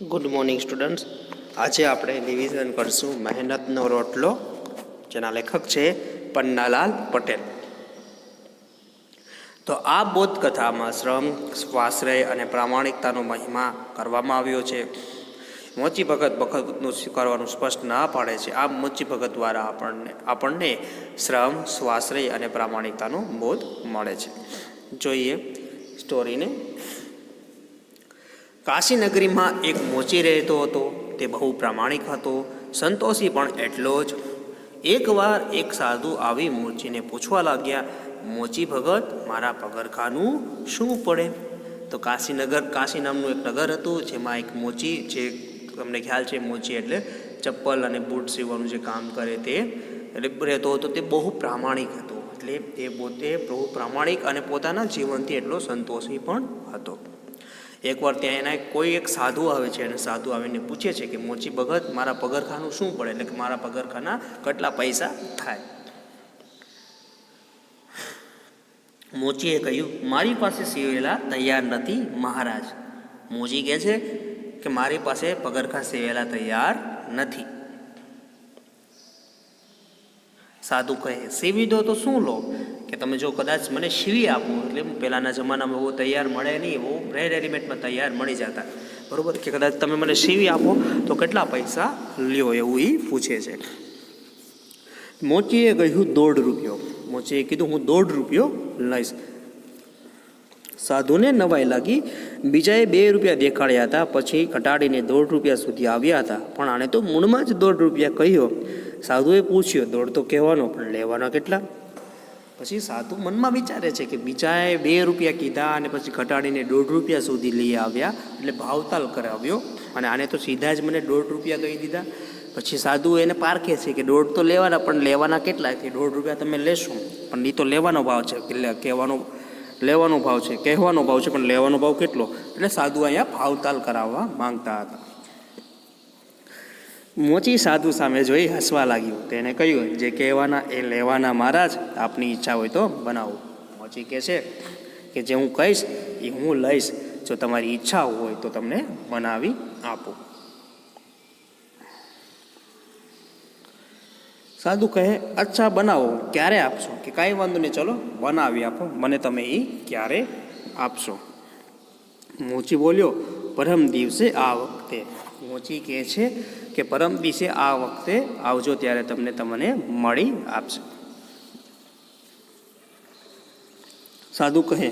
Good morning students. આજે આપણે revision કરશું મહેનતનો રોટલો, જેના લેખક છે પન્નાલાલ પટેલ. તો આ બોધકથામાં શ્રમ, સ્વાશ્રય અને પ્રામાણિકતાનો મહિમા કરવામાં આવ્યો છે. મોચી ભગત ભગતનું કરવાનું સ્પષ્ટ ના પાડે છે. આ મોચી ભગત દ્વારા આપણને શ્રમ, સ્વાશ્રય અને પ્રામાણિકતાનો બોધ મળે છે. જોઈએ સ્ટોરીને. કાશી નગરીમાં એક મોચી રહેતો હતો. તે બહુ પ્રામાણિક હતો, સંતોષી પણ એટલો જ. એકવાર એક સાધુ આવી મોચીને પૂછવા લાગ્યા, મોચી ભગત, મારા પગરખાનું શું પડે? તો કાશી નામનું એક નગર હતું, જેમાં એક મોચી, જે તમને ખ્યાલ છે મોચી એટલે ચપ્પલ અને બૂટ સીવવાનું જે કામ કરે તે રહેતો હતો. તે બહુ પ્રામાણિક હતો, એટલે તે પોતે બહુ પ્રામાણિક અને પોતાના જીવનથી એટલો સંતોષી પણ હતો. એકવાર ત્યાં એના કોઈ એક સાધુ આવે છે, અને સાધુ આવીને પૂછે છે કે મોચી ભગત, મારા પગરખાનું શું પડે, એટલે કે મારા પગરખાના કેટલા પૈસા થાય? મોચીએ કહ્યું, મારી પાસે સીવેલા તૈયાર નથી મહારાજ. મોચી કહે છે કે મારી પાસે પગરખા સીવેલા તૈયાર નથી. સાધુ કહે, સીવી દો તો શું લો? કે તમે જો કદાચ મને સીવી આપો, એટલે પહેલાંના જમાનામાં એવો તૈયાર મળે નહીં, એવો રેડીમેડમાં તૈયાર મળી જતા, બરાબર? કે કદાચ તમે મને સીવી આપો તો કેટલા પૈસા લ્યો, એવું એ પૂછે છે. મોચીએ કહ્યું, 1.5 રૂપિયો. મોચીએ કીધું, હું 1.5 રૂપિયો લઈશ. સાધુને નવાઈ લાગી. બીજાએ 2 રૂપિયા દેખાડ્યા હતા, પછી ઘટાડીને 1.5 રૂપિયા સુધી આવ્યા હતા. પણ આને તો મૂળમાં જ 1.5 રૂપિયા કહ્યો. સાધુએ પૂછ્યો, 1.5 તો કહેવાનો, પણ લેવાના કેટલા? પછી સાધુ મનમાં વિચારે છે કે બીજાએ 2 રૂપિયા કીધા અને પછી ઘટાડીને 1.5 રૂપિયા સુધી લઈ આવ્યા, એટલે ભાવતાલ કરાવ્યો, અને આને તો સીધા જ મને 1.5 રૂપિયા કહી દીધા. પછી સાધુ એને પારખે છે કે 1.5 તો લેવાના, પણ લેવાના કેટલા? કે 1.5 રૂપિયા તમે લેશો, પણ એ તો લેવાનો ભાવ છે, લેવાનો ભાવ છે, કહેવાનો ભાવ છે, પણ લેવાનો ભાવ કેટલો? એટલે સાધુ અહીંયા ભાવતાલ કરાવવા માંગતા હતા. મોચી સાધુ સામે જોઈ હસવા લાગ્યું. તેને કહ્યું, જે કહેવાના એ લેવાના મહારાજ, આપની ઈચ્છા હોય તો બનાવો. મોચી કહે છે કે જે હું કહીશ એ હું લઈશ, જો તમારી ઈચ્છા હોય તો તમને બનાવી આપો. સાધુ કહે, અચ્છા બનાવો, ક્યારે આપશો? કે કાંઈ વાંધો નહીં, ચલો બનાવી આપો, મને તમે એ ક્યારે આપશો? મોચી બોલ્યો, પરમ દિવસે આ વખતે. મોચી કહે છે કે પરમ દિવસે આ વખતે આવજો, ત્યારે તમને મળી આપશે. સાધુ કહે,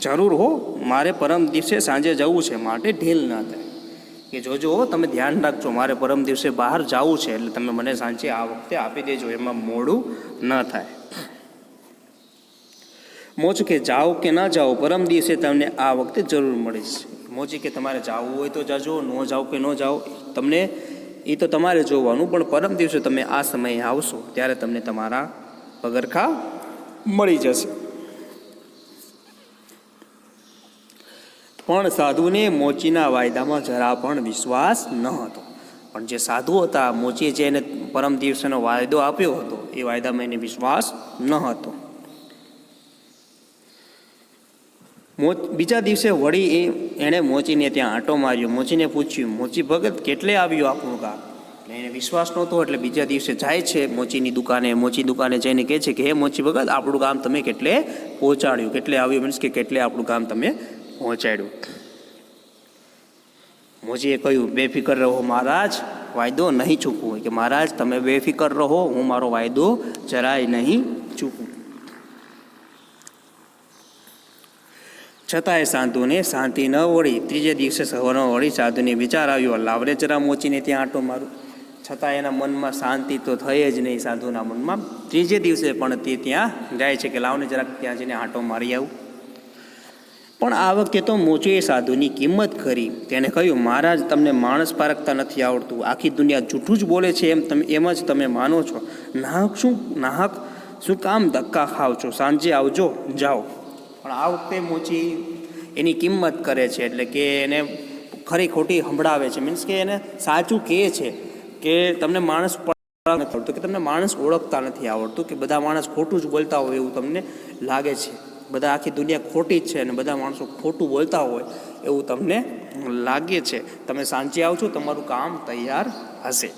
જરૂર હો, મારે પરમ દિવસે સાંજે જવું છે, માટે ઢીલ ના થાય. કે જોજો, તમે ધ્યાન રાખજો, મારે પરમ દિવસે બહાર જવું છે, એટલે તમે મને સાંજે આ વખતે આપી દેજો, એમાં મોડું ન થાય. મોચી કે, જાઓ કે ના જાઓ, પરમ દિવસે તમને આ વખતે જરૂર મળીશ. મોચી કે, તમારે જવું હોય તો જજો, ન જાઓ કે ન જાઓ, તમને એ તો તમારે જોવાનું, પણ પરમ દિવસે તમે આ સમયે આવશો, ત્યારે તમને તમારા પગરખા મળી જશે. પણ સાધુને મોચીના વાયદામાં જરા પણ વિશ્વાસ ન હતો. પણ જે સાધુ હતા, મોચીએ જે એને પરમ દિવસેનો વાયદો આપ્યો હતો, એ વાયદામાં એને વિશ્વાસ ન હતો. બીજા દિવસે વળી એણે મોચીને ત્યાં આંટો માર્યો. મોચીને પૂછ્યું, મોચી ભગત, કેટલે આવ્યું આપણું કામ? એટલે એને વિશ્વાસ નહોતો, એટલે બીજા દિવસે જાય છે મોચીની દુકાને. મોચી દુકાને જઈને કહે છે કે હે મોચી ભગત, આપણું કામ તમે કેટલે પહોંચાડ્યું? કેટલે આવ્યું મીન્સ કે કેટલે આપણું કામ તમે પહોંચાડ્યું? મોચીએ કહ્યું, બેફિકર રહો મહારાજ, વાયદો નહીં ચૂકવું. હોય કે મહારાજ તમે બેફિકર રહો, હું મારો વાયદો જરાય નહીં ચૂકું. છતાંય સાધુને શાંતિ ન વળી. ત્રીજે દિવસે સવારમાં વળી સાધુને વિચાર આવ્યો, લાવરે જરા મોચીને ત્યાં આંટો મારું. છતાં એના મનમાં શાંતિ તો થઈ જ નહીં, સાધુના મનમાં. ત્રીજે દિવસે પણ તે ત્યાં જાય છે કે લાવને જરાક ત્યાં જઈને આંટો મારી આવું. પણ આ વખતે તો મોચીએ સાધુની કિંમત કરી. તેને કહ્યું, મહારાજ, તમને માણસ પારખતા નથી આવડતું, આખી દુનિયા જૂઠું જ બોલે છે એમ જ તમે માનો છો. નાહક શું કામ ધક્કા ખાવ છો? સાંજે આવજો, જાઓ. પણ આ વખતે મોચી એની કિંમત કરે છે, એટલે કે એને ખરી ખોટી સંભળાવે છે, મીન્સ કે એને સાચું કહે છે કે તમને માણસ નથી આવડતું, કે તમને માણસ ઓળખતા નથી આવડતું, કે બધા માણસ ખોટું જ બોલતા હોય એવું તમને લાગે છે. બધા આખી દુનિયા ખોટી જ છે અને બધા માણસો ખોટું બોલતા હોય એવું તમને લાગે છે. તમે સાંજે આવજો, તમારું કામ તૈયાર હશે.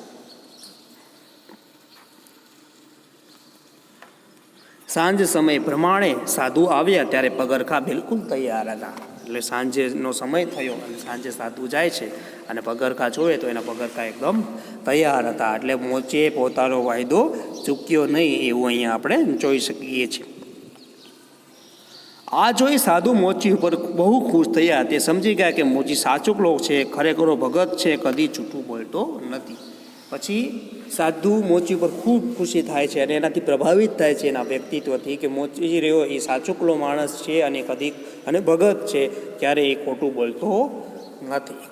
સાંજ સમય પ્રમાણે સાધુ આવ્યા ત્યારે પગરખા બિલકુલ તૈયાર હતા. એટલે સાંજેનો સમય થયો અને સાંજે સાધુ જાય છે અને પગરખા જોવે તો એના પગરખા એકદમ તૈયાર હતા. એટલે મોચે પોતાનો વાયદો ચૂક્યો નહીં એવું અહીંયા આપણે જોઈ શકીએ છીએ. આ જોઈ સાધુ મોચી ઉપર બહુ ખુશ થયા. તે સમજી ગયા કે મોચી સાચુકલો છે, ખરેખરો ભગત છે, કદી જૂઠું બોલતો નથી. પછી સાધુ મોચી ઉપર ખૂબ ખુશી થાય છે અને એનાથી પ્રભાવિત થાય છે એના વ્યક્તિત્વથી કે મોચી રહ્યો એ સાચુકલો માણસ છે અને ભગત છે, ક્યારે એ ખોટું બોલતો નથી.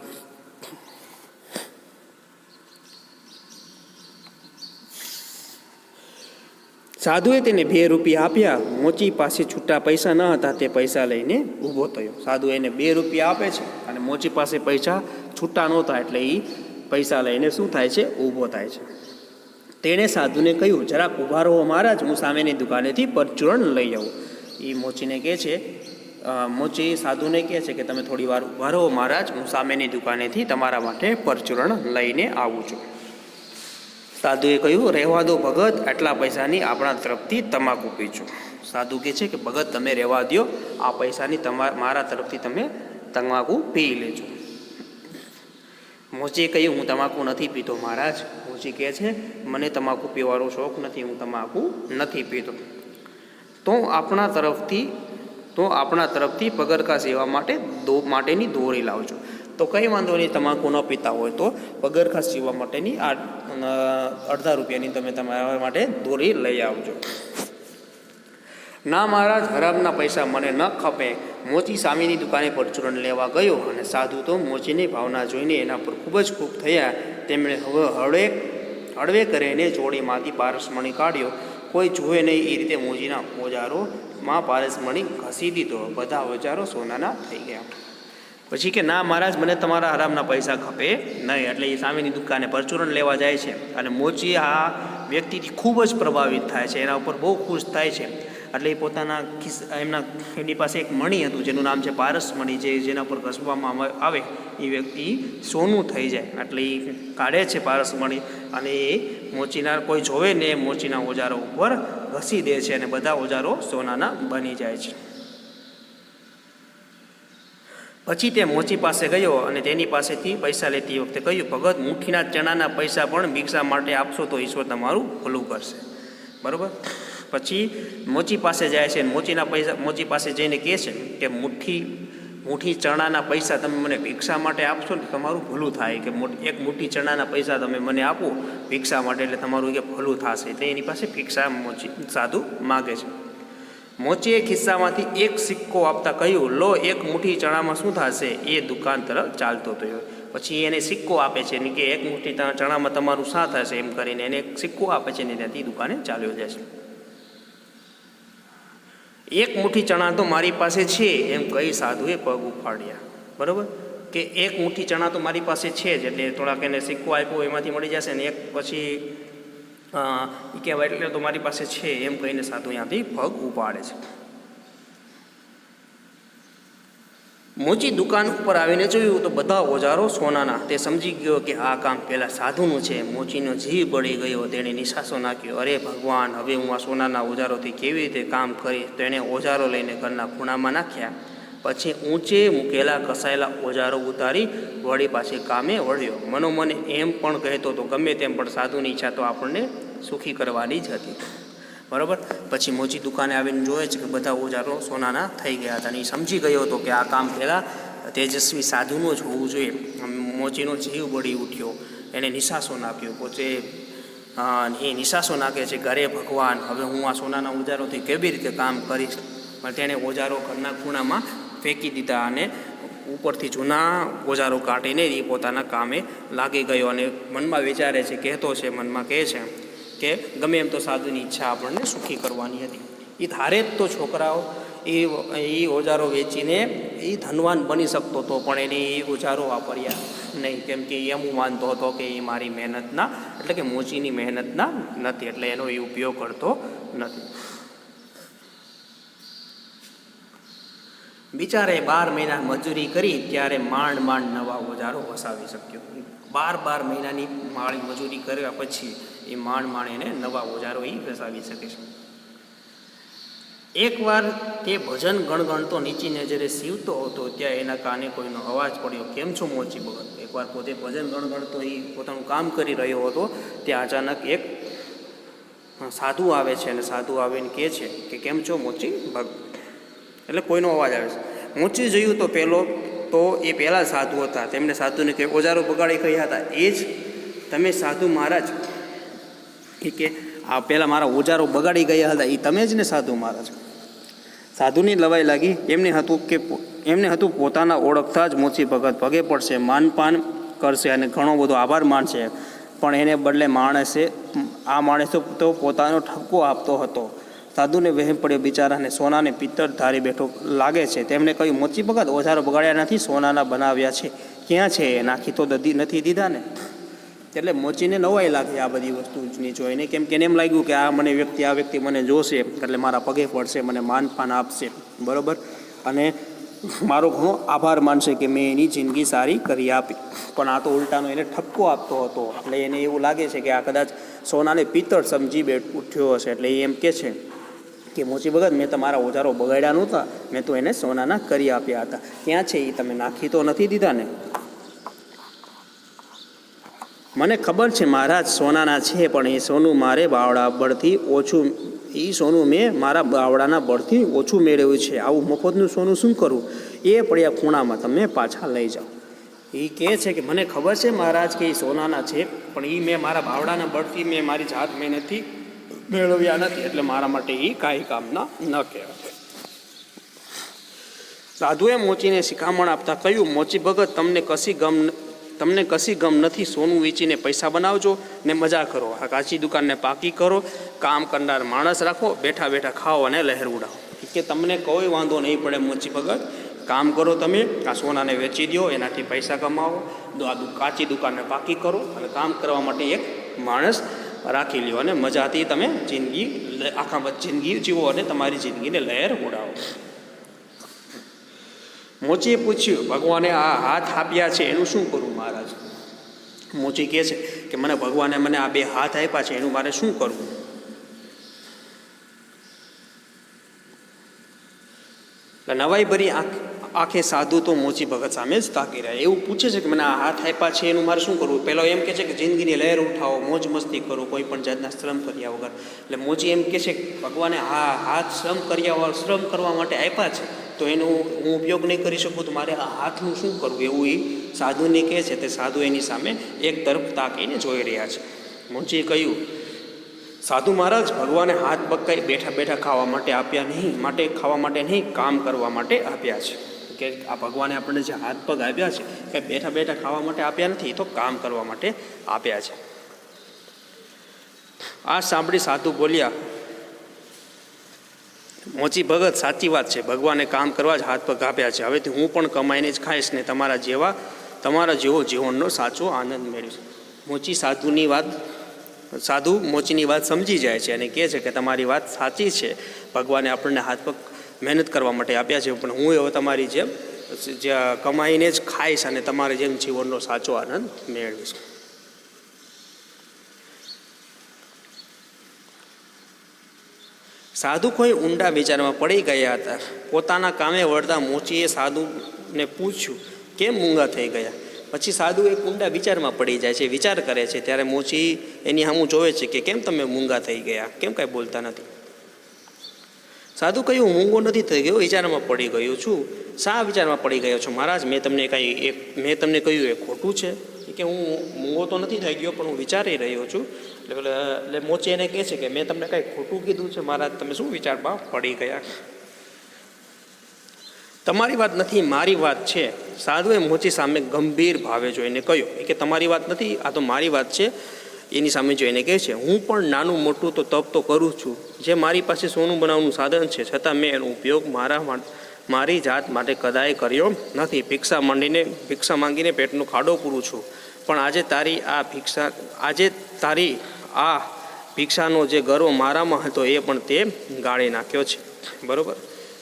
સાધુએ તેને 2 રૂપિયા આપ્યા. મોચી પાસે છૂટા પૈસા ન હતા. તે પૈસા લઈને ઊભો થયો. સાધુ એને 2 રૂપિયા આપે છે અને મોચી પાસે પૈસા છૂટા નહોતા એટલે એ પૈસા લઈને શું થાય છે? ઊભો થાય છે. તેણે સાધુને કહ્યું, જરાક ઊભા રહો મહારાજ, હું સામેની દુકાનેથી પરચુરણ લઈ આવું. એ મોચીને કહે છે, મોચી સાધુને કહે છે કે તમે થોડી વાર ઊભા રહો મહારાજ, હું સામેની દુકાનેથી તમારા માટે પરચુરણ લઈને આવું છું. સાધુએ કહ્યું, રહેવા દો ભગત, આટલા પૈસાની આપણા તરફથી તમાકુ પીશું. સાધુ કહે છે કે ભગત તમે રહેવા દો, આ પૈસાની મારા તરફથી તમે તમાકુ પી લેજો. મોચીએ કહ્યું, હું તમાકુ નથી પીતો મહારાજ. મોચી કહે છે, મને તમાકુ પીવાનો શોખ નથી, હું તમાકુ નથી પીતો. તો આપણા તરફથી પગરખા સેવા માટેની દોરી લાવજો. તો કંઈ વાંધો નહીં, તમાકુ ન પીતા હોય તો પગરખા સીવવા માટેની આ 1.5 રૂપિયાની તમે તમારા માટે દોરી લઈ આવજો. ના મહારાજ, હરામના પૈસા મને ન ખપે. મોચી સામેની દુકાને પરચુરણ લેવા ગયો અને સાધુ તો મોચીની ભાવના જોઈને એના પર ખૂબ જ ખુશ થયા. તેમણે હળવે કરીને જોડીમાંથી પારસમણી કાઢ્યો. કોઈ જુએ નહીં એ રીતે મોચીના ઓજારોમાં પારસમણી ઘસી દીધો. બધા ઓજારો સોનાના થઈ ગયા. પછી કે ના મહારાજ, મને તમારા હરામના પૈસા ખપે નહીં. એટલે એ સામેની દુકાને પરચુરણ લેવા જાય છે અને મોચી આ વ્યક્તિથી ખૂબ જ પ્રભાવિત થાય છે, એના ઉપર બહુ ખુશ થાય છે. એટલે એ પોતાના એની પાસે એક મણી હતું જેનું નામ છે પારસમણી, જેના પર ઘસવામાં આવે એ વ્યક્તિ સોનું થઈ જાય. એટલે એ કાઢે છે પારસમણી અને એ મોચીના કોઈ જોવે ને એ મોચીના ઓજારો ઉપર ઘસી દે છે અને બધા ઓજારો સોનાના બની જાય છે. પછી તે મોચી પાસે ગયો અને તેની પાસેથી પૈસા લેતી વખતે કહ્યું, ભગત મુઠ્ઠીના ચણાના પૈસા પણ ભિક્ષા માટે આપશો તો ઈશ્વર તમારું ભલું કરશે. બરાબર. પછી મોચી પાસે જાય છે, મોચી પાસે જઈને કહે છે કે મુઠ્ઠી ચણાના પૈસા તમે મને ભિક્ષા માટે આપશો ને તમારું ભલું થાય. કે એક મુઠ્ઠી ચણાના પૈસા તમે મને આપો ભિક્ષા માટે એટલે તમારું કે ભલું થશે. એટલે એની પાસે ભિક્ષા સાધુ માગે છે. મોચીએ ખિસ્સામાંથી એક સિક્કો આપતા કહ્યું, લો, એક મુઠ્ઠી ચણામાં શું થશે? એ દુકાન તરફ ચાલતો થયો. પછી એને સિક્કો આપે છે ને કે એક મુઠ્ઠી ચણામાં તમારું શા થશે? એમ કરીને એને એક સિક્કો આપે છે ને ત્યાંથી દુકાને ચાલ્યો જાય છે. એક મુઠ્ઠી ચણા તો મારી પાસે છે એમ કહી સાધુએ પગ ઉફાડ્યા. બરાબર. કે એક મુઠ્ઠી ચણા તો મારી પાસે છે જ, એટલે થોડાક એને સિક્કો આપ્યો એમાંથી મળી જશે ને એક પછી એ કહેવાય એટલે તો મારી પાસે છે એમ કહીને સાધુ ત્યાંથી પગ ઉપાડે છે. મોચી દુકાન ઉપર આવીને જોયું તો બધા ઓજારો સોનાના. તે સમજી ગયો કે આ કામ પહેલાં સાધુનું છે. મોચીનો જીવ બળી ગયો. તેણે નિશાસો નાખ્યો, અરે ભગવાન, હવે હું આ સોનાના ઓજારોથી કેવી રીતે કામ કરીશ? તેણે ઓજારો લઈને ઘરના ખૂણામાં નાખ્યા. પછી ઊંચે મૂકેલા કસાયેલા ઓજારો ઉતારી વળી પાછી કામે વળ્યો. મનોમન એમ પણ કહેતો હતો, ગમે તેમ પણ સાધુની ઈચ્છા તો આપણને સુખી કરવાની જ હતી. બરાબર. પછી મોચી દુકાને આવીને જોવે છે કે બધા ઓજારો સોનાના થઈ ગયા હતા અને એ સમજી ગયો હતો કે આ કામ પહેલાં તેજસ્વી સાધુનું જ હોવું જોઈએ. મોચીનો જીવ બળી ઉઠ્યો. એણે નિશાસો નાખ્યો. પોતે એ નિશાસો નાખે છે, ઘરે ભગવાન, હવે હું આ સોનાના ઓજારોથી કેવી રીતે કામ કરીશ? પણ તેણે ઓજારો ઘરના ખૂણામાં ફેંકી દીધા અને ઉપરથી જૂના ઓજારો કાઢીને એ પોતાના કામે લાગી ગયો અને મનમાં વિચારે છે, મનમાં કહે છે કે ગમે એમ તો સાધુની ઈચ્છા આપણને સુખી કરવાની હતી. એ ધારે જ તો છોકરાઓ એ ઓજારો વેચીને એ ધનવાન બની શકતો હતો, પણ એને એ ઓજારો વાપર્યા નહીં. કેમ કે એમ હું માનતો હતો કે એ મારી મહેનતના એટલે કે મોચીની મહેનતના નથી, એટલે એનો એ ઉપયોગ કરતો નથી. બિચારે 12 મહિના મજૂરી કરી ત્યારે માંડ માંડ નવા ઓજારો વસાવી શક્યો. 12 મહિનાની માળી મજૂરી કર્યા પછી એ માંડ એને નવા ઓજારો એ વસાવી શકે છે. એકવાર તે ભજન ગણગણતો નીચી નજરે સીવતો હતો ત્યાં એના કાને કોઈનો અવાજ પડ્યો, કેમ છો મોચી ભગત? એકવાર પોતે ભજન ગણગણતો એ પોતાનું કામ કરી રહ્યો હતો ત્યાં અચાનક એક સાધુ આવે છે અને સાધુ આવીને કહે છે કે કેમ છો મોચી ભગત? એટલે કોઈનો અવાજ આવે છે. મોચી જોયું તો એ પહેલાં સાધુ હતા. તેમને સાધુને કે ઓજારો બગાડી ગયા હતા એ જ તમે સાધુ મહારાજ? કે આ પહેલાં મારા ઓજારો બગાડી ગયા હતા એ તમે જ ને સાધુ મહારાજ? સાધુની લવાઈ લાગી. એમને હતું પોતાના ઓળખતા જ મોચી ભગત પગે પડશે, માનપાન કરશે અને ઘણો બધો આભાર માનશે, પણ એને બદલે આ માણસે તો પોતાનો ઠપકો આપતો હતો. સાધુને વહેમ પડ્યો, બિચારાને સોનાને પિત્તળ ધારી બેઠો લાગે છે. તેમણે કહ્યું, મોચી ભગત ઓજારો બગાડ્યા નથી, સોનાના બનાવ્યા છે. ક્યાં છે? નાખી તો નથી દીધા ને? એટલે મોચીને નવાઈ લાગી આ બધી વસ્તુની જોઈને, કેમ કે એને એમ લાગ્યું કે આ વ્યક્તિ મને જોશે એટલે મારા પગે પડશે, મને માનપાન આપશે, બરાબર, અને મારો ઘણો આભાર માનશે કે મેં એની જિંદગી સારી કરી આપી. પણ આ તો ઉલટાનો એને ઠપકો આપતો હતો. એટલે એને એવું લાગે છે કે આ કદાચ સોનાને પિત્તળ સમજી ઉઠ્યો હશે. એટલે એ એમ કહે છે કે મોચી ભગત મેં તમારા ઓજારો બગાડ્યા નહોતા, મેં તો એને સોનાના કરી આપ્યા હતા. ક્યાં છે એ? તમે નાખી તો નથી દીધા ને? મને ખબર છે મહારાજ સોનાના છે, પણ એ સોનું મારે બાવડા બળથી ઓછું મેં મારા બાવડાના બળથી ઓછું મેળવ્યું છે. આવું મફતનું સોનું શું કરું? એ પડ્યા ખૂણામાં તમે પાછા લઈ જાઓ. એ કહે છે કે મને ખબર છે મહારાજ કે એ સોનાના છે, પણ એ મેં મારા બાવડાના બળથી મેં મારી જાત મહેનતથી મેળવ્યા નથી, એટલે મારા માટે એ કાંઈ કામના ન કહેવાય. સાધુએ મોચીને શિખામણ આપતા કહ્યું, મોચી ભગત તમને કશી ગમ નથી. સોનું વેચીને પૈસા બનાવજો ને મજા કરો. આ કાચી દુકાનને પાકી કરો, કામ કરનાર માણસ રાખો, બેઠા બેઠા ખાઓ અને લહેર ઉડાવો. કે તમને કોઈ વાંધો નહીં પડે મોચી ભગત, કામ કરો, તમે આ સોનાને વેચી દો, એનાથી પૈસા કમાવો, આ કાચી દુકાનને પાકી કરો અને કામ કરવા માટે એક માણસ રાખી લ્યો અને મજાથી તમે આખા જિંદગી જીવો અને તમારી જિંદગીને લહેર ઉડાવો. મોચીએ પૂછ્યું, ભગવાને આ હાથ આપ્યા છે એનું શું કરું મહારાજ? મોચી કહે છે કે ભગવાને મને આ 2 હાથ આપ્યા છે એનું મારે શું કરવું? નવાઈ ભરી આંખે સાધુ તો મોચી ભગત સામે જ તાકી રહ્યા. એવું પૂછે છે કે મને આ હાથ આપ્યા છે એનું મારે શું કરવું? પહેલો એમ કહે છે કે જિંદગીની લહેર ઉઠાવો, મોજ મસ્તી કરો, કોઈ પણ જાતના શ્રમ કર્યા વગર. એટલે મોચી એમ કહે છે કે ભગવાને આ હાથ શ્રમ કરવા માટે આપ્યા છે, તો એનો હું ઉપયોગ નહીં કરી શકું, તો મારે આ હાથનું શું કરવું? એવું એ સાધુને કહે છે. તે સાધુ એની સામે એક તરફ તાકીને જોઈ રહ્યા છે. મોચીએ કહ્યું, સાધુ મહારાજ, ભગવાને હાથ પગ કંઈ બેઠા બેઠા ખાવા માટે નહીં, કામ કરવા માટે આપ્યા છે. કે આ ભગવાને આપણને જે હાથ પગ આપ્યા છે કંઈ બેઠા બેઠા ખાવા માટે આપ્યા નથી, તો કામ કરવા માટે આપ્યા છે. આ સાંભળી સાધુ બોલ્યા, મોચી ભગત સાચી વાત છે, ભગવાને કામ કરવા જ હાથ પગ આપ્યા છે. હવેથી હું પણ કમાઈને જ ખાઈશ ને તમારા જેવો જીવનનો સાચો આનંદ મેળવીશ. સાધુ મોચીની વાત સમજી જાય છે અને કહે છે કે તમારી વાત સાચી છે, ભગવાને આપણને હાથ પગ મહેનત કરવા માટે આપ્યા છે, પણ હું હવે તમારી જેમ કમાઈને જ ખાઈશ અને તમારી જેમ જીવનનો સાચો આનંદ મેળવીશ. સાધુ કોઈ ઊંડા વિચારમાં પડી ગયા હતા. પોતાના કામે વળતા મોચીએ સાધુને પૂછ્યું, કેમ મૂંગા થઈ ગયા? પછી સાધુ એક ઊંડા વિચારમાં પડી જાય છે, વિચાર કરે છે. ત્યારે મોચી એની સામું જોવે છે કે કેમ તમે મૂંગા થઈ ગયા, કેમ કાંઈ બોલતા નથી? સાધુ કહ્યું, મૂંગો નથી થઈ ગયો, વિચારમાં પડી ગયો છું. શા વિચારમાં પડી ગયો છો મહારાજ? મેં તમને કહ્યું એ ખોટું છે? કે હું મૂંગો તો નથી થઈ ગયો, પણ હું વિચારી રહ્યો છું. એટલે મોચી એને કહે છે કે મેં તમને કાંઈ ખોટું કીધું છે મહારાજ? તમે શું વિચારમાં પડી ગયા? તમારી વાત નથી, મારી વાત છે. સાધુએ મોચી સામે ગંભીર ભાવે જોઈને કહ્યું કે તમારી વાત નથી, આ તો મારી વાત છે. એની સામે જોઈને કહે છે, હું પણ નાનું મોટું તો તપ તો કરું છું. જે મારી પાસે સોનું બનાવવાનું સાધન છે, છતાં મેં એનો ઉપયોગ મારી જાત માટે કદાય કર્યો નથી. ભિક્ષા માંગીને પેટનો ખાડો પૂરું છું, પણ આજે તારી આ ભિક્ષાનો જે ગર્વ મારામાં હતો એ પણ તે ગાળી નાખ્યો છે. બરાબર?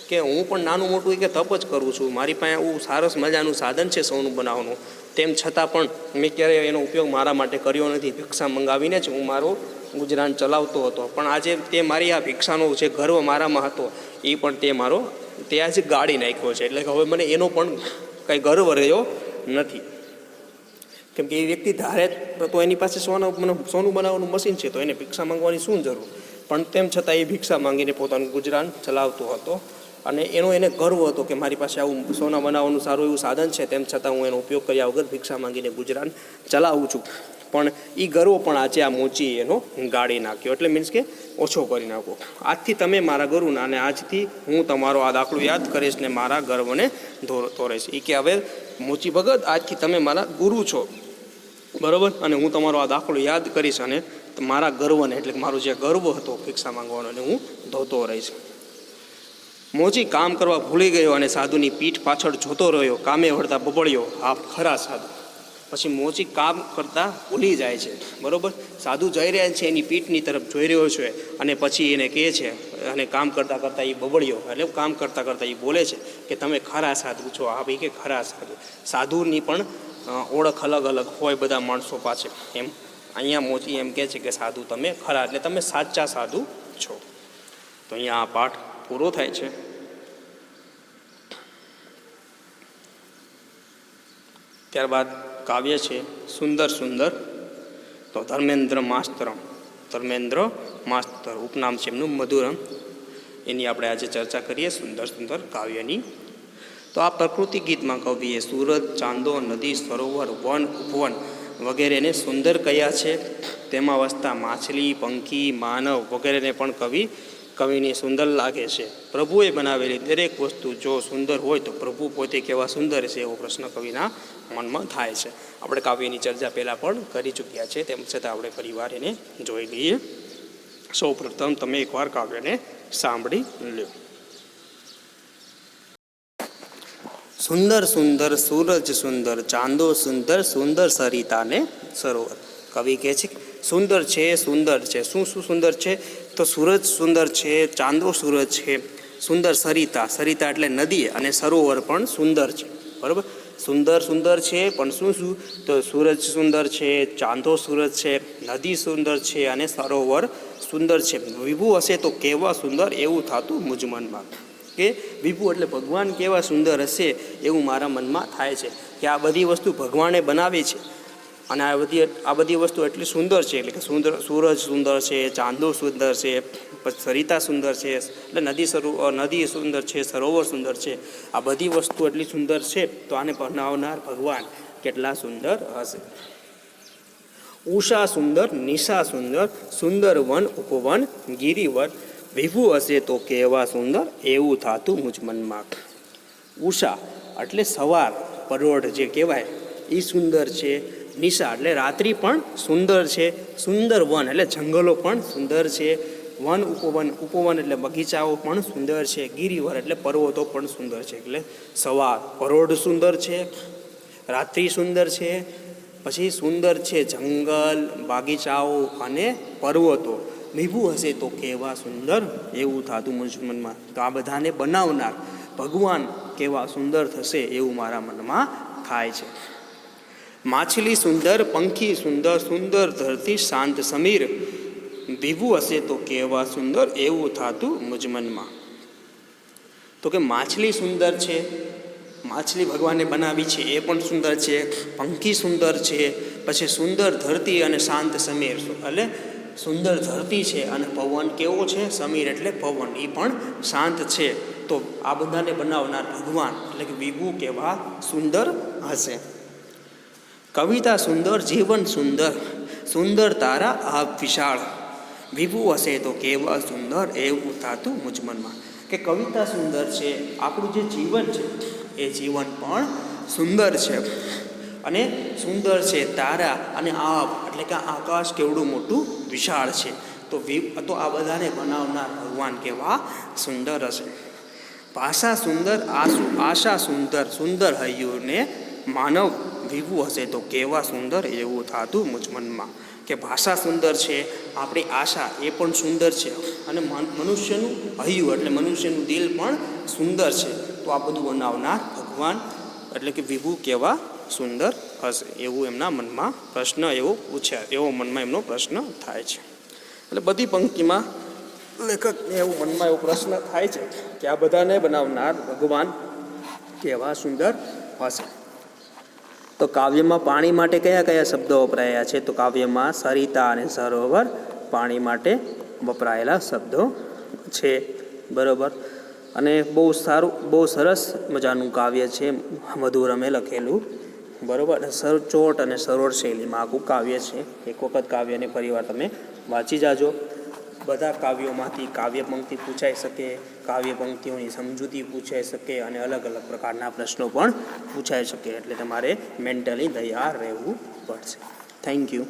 કે હું પણ નાનું મોટું કે તપ જ કરું છું, મારી પાસે આવું સરસ મજાનું સાધન છે સોનું બનાવવાનું, તેમ છતાં પણ મેં ક્યારેય એનો ઉપયોગ મારા માટે કર્યો નથી. ભિક્ષા મંગાવીને જ હું મારો ગુજરાન ચલાવતો હતો. પણ આજે તે મારી આ ભિક્ષાનો જે ગર્વ મારામાં હતો એ પણ તે આજે ગાળી નાખ્યો છે. એટલે કે હવે મને એનો પણ કંઈ ગર્વ રહ્યો નથી. કેમ કે એ વ્યક્તિ ધારે તો એની પાસે સોનું બનાવવાનું મશીન છે, તો એને ભિક્ષા માંગવાની શું જરૂર? પણ તેમ છતાં એ ભિક્ષા માંગીને પોતાનું ગુજરાન ચલાવતો હતો. અને એને ગર્વ હતો કે મારી પાસે આવું સોના બનાવવાનું સારું એવું સાધન છે, તેમ છતાં હું એનો ઉપયોગ કર્યા વગર ભિક્ષા માંગીને ગુજરાન ચલાવું છું. પણ એ ગર્વ પણ આજે આ મોચી એનો ગાળી નાખ્યો. એટલે મીન્સ કે ઓછો કરી નાખો. આજથી તમે મારા ગુરુના, અને આજથી હું તમારો આ દાખલો યાદ કરીશ ને મારા ગર્વને તોડીશ. એ કે હવે મોચી ભગત, આજથી તમે મારા ગુરુ છો, બરાબર, અને હું તમારો આ દાખલો યાદ કરીશ અને મારા ગર્વને, એટલે મારો જે ગર્વ હતો ભિક્ષા માંગવાનો, અને હું ધોતો રહીશ. મોચી કામ કરવા ભૂલી ગયો અને સાધુની પીઠ પાછળ જોતો રહ્યો. કામે વળતા બબડ્યો, હા ખરા સાધુ. પછી મોચી કામ કરતાં ભૂલી જાય છે, બરાબર. સાધુ જઈ રહ્યા છે એની પીઠની તરફ જોઈ રહ્યો છે, અને પછી એને કહે છે, અને કામ કરતાં કરતાં એ બબડ્યો, એટલે કામ કરતાં કરતાં એ બોલે છે કે તમે ખરા સાધુ છો. હા ભાઈ કે ખરા સાધુ. સાધુની પણ ઓળખ અલગ અલગ હોય બધા માણસો પાસે. એમ અહીંયા મોચી એમ કહે છે કે સાધુ તમે ખરા, એટલે તમે સાચા સાધુ છો. તો અહીંયા આ પાઠ પૂરો થાય છે. ત્યારબાદ કાવ્ય છે સુંદર સુંદર. તો ધર્મેન્દ્ર માસ્તર ઉપનામ છે એમનું મધુરમ. એની આપણે આજે ચર્ચા કરીએ સુંદર સુંદર કાવ્યની. તો આ પ્રકૃતિ ગીતમાં કવિએ સૂરજ, ચાંદો, નદી, સરોવર, વન, ઉપવન વગેરેને સુંદર કહ્યા છે. તેમાં વસતા માછલી, પંખી, માનવ વગેરેને પણ કવિને સુંદર લાગે છે. પ્રભુએ બનાવેલી દરેક વસ્તુ જો સુંદર હોય તો પ્રભુ પોતે કેવા સુંદર છે એવો પ્રશ્ન કવિના મનમાં થાય છે. આપણે કાવ્યની ચર્ચા પહેલાં પણ કરી ચૂક્યા છે, તેમ છતાં આપણે પરિવાર એને જોઈ લઈએ. સૌ પ્રથમ તમે એકવાર કાવ્યને સાંભળી લો. સુંદર સુંદર સૂરજ સુંદર, ચાંદો સુંદર, સુંદર સરિતા ને સરોવર. કવિ કહે છે સુંદર છે. શું સુંદર છે? તો સૂરજ સુંદર છે, ચાંદો સૂરજ છે, સુંદર સરિતા એટલે નદી, અને સરોવર પણ સુંદર છે, બરાબર. સુંદર છે, પણ શું? તો સૂરજ સુંદર છે, ચાંદો સૂરજ છે, નદી સુંદર છે, અને સરોવર સુંદર છે. વિભુ હશે તો કેવા સુંદર એવું થતું મુજ મનમાં. કે વિભુ એટલે ભગવાન કેવા સુંદર હશે એવું મારા મનમાં થાય છે, કે આ બધી વસ્તુ ભગવાને બનાવી છે, અને આ બધી વસ્તુ એટલી સુંદર છે. એટલે કે સૂરજ સુંદર છે, ચાંદો સુંદર છે, પછી સરિતા સુંદર છે, એટલે નદી સુંદર છે, સરોવર સુંદર છે. આ બધી વસ્તુ એટલી સુંદર છે, તો આને બનાવનાર ભગવાન કેટલા સુંદર હશે. ઉષા સુંદર, નિશા સુંદર, સુંદર વન, ઉપવન, ગિરિવર. વિભુ હશે તો કેવા સુંદર એવું થાતું મુજ મનમાં. ઉષા એટલે સવાર, પરોઢ જે કહેવાય એ સુંદર છે. નિશા એટલે રાત્રિ પણ સુંદર છે. સુંદર વન એટલે જંગલો પણ સુંદર છે. વન, ઉપવન એટલે બગીચાઓ પણ સુંદર છે. ગિરિવર એટલે પર્વતો પણ સુંદર છે. એટલે સવાર, પરોઢ સુંદર છે, રાત્રિ સુંદર છે, પછી સુંદર છે જંગલ, બગીચાઓ અને પર્વતો. વિભુ હશે તો કેવા સુંદર એવું થતું મુજ મનમાં. તો આ બધાને બનાવનાર ભગવાન કેવા સુંદર થશે એવું મારા મનમાં થાય છે. માછલી સુંદર, પંખી સુંદર, સુંદર ધરતી શાંત સમીર. વિભુ હશે તો કેવા સુંદર એવું થતું મુજ મનમાં. તો કે માછલી સુંદર છે, માછલી ભગવાને બનાવી છે એ પણ સુંદર છે. પંખી સુંદર છે, પછી સુંદર ધરતી અને શાંત સમીર, એટલે સુંદર ધરતી છે, અને પવન કેવો છે? સમીર એટલે પવન, એ પણ શાંત છે. તો આ બધાને બનાવનાર ભગવાન એટલે કે વિભુ કેવા સુંદર હશે. કવિતા સુંદર, જીવન સુંદર, સુંદર તારા આ વિશાળ. વિભુ હશે તો કેવા સુંદર એવું થતું મુજ મનમાં. કે કવિતા સુંદર છે, આપણું જે જીવન છે એ જીવન પણ સુંદર છે, અને સુંદર છે તારા અને આપ એટલે કે આકાશ કેવડું મોટું વિશાળ છે. તો આ બધાને બનાવનાર ભગવાન કેવા સુંદર હશે. ભાષા સુંદર, આશા સુંદર, સુંદર હૈયુને માનવ. વિભુ હશે તો કેવા સુંદર એવું થાતું મુજ મનમાં. કે ભાષા સુંદર છે, આપણી આશા એ પણ સુંદર છે, અને મનુષ્યનું હૈયું એટલે મનુષ્યનું દિલ પણ સુંદર છે. તો આ બધું બનાવનાર ભગવાન એટલે કે વિભુ કેવા સુંદર હશે એવું એમના મનમાં પ્રશ્ન એવો પૂછ્યા, એવો મનમાં એમનો પ્રશ્ન થાય છે. એટલે બધી પંક્તિમાં લેખકને એવું મનમાં એવો પ્રશ્ન થાય છે કે આ બધાને બનાવનાર ભગવાન કેવા સુંદર હશે. તો કાવ્યમાં પાણી માટે કયા કયા શબ્દો વપરાયા છે? તો કાવ્યમાં સરિતા અને સરોવર પાણી માટે વપરાયેલા શબ્દો છે. બરાબર. અને બહુ સારું, બહુ સરસ મજાનું કાવ્ય છે, મધુરમે લખેલું. બરાબર. સરચોટ અને સરોળ શૈલીમાં આખું કાવ્ય છે. એક વખત કાવ્યને ફરીવાર તમે વાંચી જાજો. બધા કાવ્યોમાંથી કાવ્ય પંક્તિ પૂછાઈ શકે, કાવ્ય પંક્તિઓની સમજૂતી પૂછાઈ શકે, અને અલગ અલગ પ્રકારના પ્રશ્નો પણ પૂછાઈ શકે. એટલે તમારે મેન્ટલી તૈયાર રહેવું પડશે. Thank you.